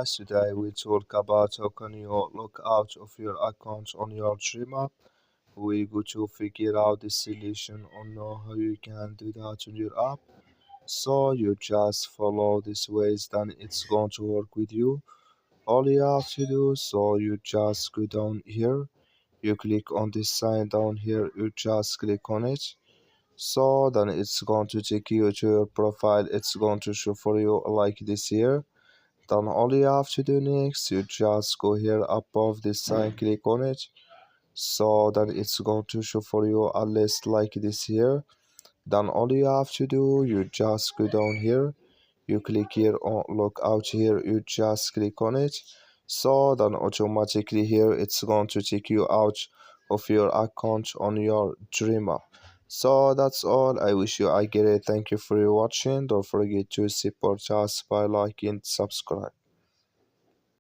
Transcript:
Today we talk about how can you log out of your account on your Dream. We go to figure out the solution or know how you can do that on your app. So you just follow these ways, then it's going to work with you. All you have to do, so you just go down here, you click on this sign down here, you just click on it. So then it's going to take you to your profile, it's going to show for you like this here. Then all you have to do next, you just go here above this sign, click on it. So then it's going to show for you a list like this here. Then all you have to do, you just go down here, you click here on log out here, you just click on it. So then automatically here it's going to take you out of your account on your Dreamer. So that's all. I wish you a great thank you for your watching. Don't forget to support us by liking, subscribe.